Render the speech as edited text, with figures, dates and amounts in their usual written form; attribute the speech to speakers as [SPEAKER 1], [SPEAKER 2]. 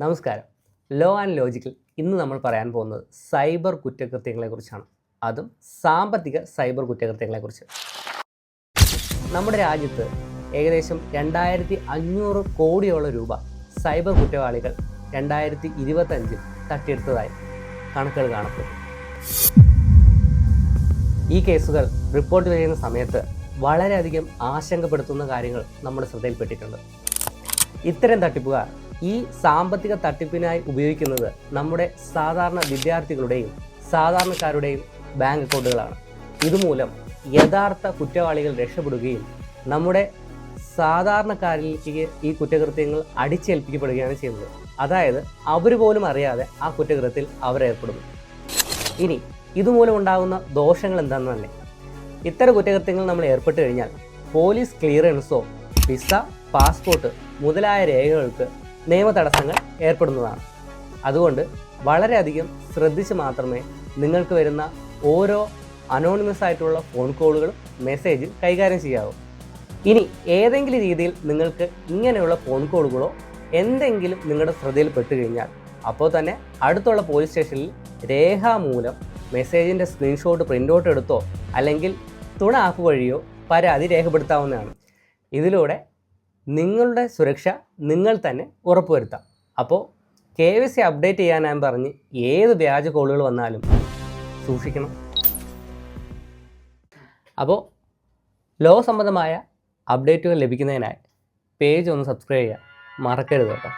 [SPEAKER 1] നമസ്കാരം. Law and ലോജിക്കിൽ ഇന്ന് നമ്മൾ പറയാൻ പോകുന്നത് സൈബർ കുറ്റകൃത്യങ്ങളെക്കുറിച്ചാണ്. അതും സാമ്പത്തിക സൈബർ കുറ്റകൃത്യങ്ങളെക്കുറിച്ച്. നമ്മുടെ രാജ്യത്ത് ഏകദേശം 2500 കോടിയോളം രൂപ സൈബർ കുറ്റവാളികൾ 2025 തട്ടിയെടുത്തതായി കണക്കുകൾ കാണപ്പെട്ടു. ഈ കേസുകൾ റിപ്പോർട്ട് ചെയ്യുന്ന സമയത്ത് വളരെയധികം ആശങ്കപ്പെടുത്തുന്ന കാര്യങ്ങൾ നമ്മുടെ ശ്രദ്ധയിൽപ്പെട്ടിട്ടുണ്ട്. ഇത്തരം തട്ടിപ്പുകാർ ഈ സാമ്പത്തിക തട്ടിപ്പിനായി ഉപയോഗിക്കുന്നത് നമ്മുടെ സാധാരണ വിദ്യാർത്ഥികളുടെയും സാധാരണക്കാരുടെയും ബാങ്ക് അക്കൗണ്ടുകളാണ്. ഇതുമൂലം യഥാർത്ഥ കുറ്റവാളികൾ രക്ഷപ്പെടുകയും നമ്മുടെ സാധാരണക്കാരിലേക്ക് ഈ കുറ്റകൃത്യങ്ങൾ അടിച്ചേൽപ്പിക്കപ്പെടുകയാണ് ചെയ്യുന്നത്. അതായത് അവർ പോലും അറിയാതെ ആ കുറ്റകൃത്യത്തിൽ അവരേർപ്പെടുന്നു. ഇനി ഇതുമൂലം ഉണ്ടാകുന്ന ദോഷങ്ങൾ എന്താണെന്നല്ലേ? ഇത്തരം കുറ്റകൃത്യങ്ങൾ നമ്മൾ ഏർപ്പെട്ട് കഴിഞ്ഞാൽ പോലീസ് ക്ലിയറൻസോ വിസ, പാസ്പോർട്ട് മുതലായ രേഖകൾക്ക് നിയമ തടസ്സങ്ങൾ ഏർപ്പെടുന്നതാണ്. അതുകൊണ്ട് വളരെയധികം ശ്രദ്ധിച്ച് മാത്രമേ നിങ്ങൾക്ക് വരുന്ന ഓരോ അനോണിമസ് ആയിട്ടുള്ള ഫോൺ കോളുകളും മെസ്സേജും കൈകാര്യം ചെയ്യാവൂ. ഇനി ഏതെങ്കിലും രീതിയിൽ നിങ്ങൾക്ക് ഇങ്ങനെയുള്ള ഫോൺ കോളുകളോ എന്തെങ്കിലും നിങ്ങളുടെ ശ്രദ്ധയിൽപ്പെട്ട് കഴിഞ്ഞാൽ അപ്പോൾ തന്നെ അടുത്തുള്ള പോലീസ് സ്റ്റേഷനിൽ രേഖാമൂലം മെസ്സേജിൻ്റെ സ്ക്രീൻഷോട്ട് പ്രിൻ്റ് ഔട്ട് എടുത്തോ അല്ലെങ്കിൽ തുണ ആപ്പ് വഴിയോ പരാതി രേഖപ്പെടുത്താവുന്നതാണ്. ഇതിലൂടെ നിങ്ങളുടെ സുരക്ഷ നിങ്ങൾ തന്നെ ഉറപ്പുവരുത്താം. അപ്പോൾ KYC അപ്ഡേറ്റ് ചെയ്യാനായി പറഞ്ഞ് ഏത് വ്യാജ കോളുകൾ വന്നാലും സൂക്ഷിക്കണം. അപ്പോൾ ലോ സംബന്ധമായ അപ്ഡേറ്റുകൾ ലഭിക്കുന്നതിനായി പേജ് ഒന്ന് സബ്സ്ക്രൈബ് ചെയ്യാൻ മറക്കരുത് കേട്ടോ.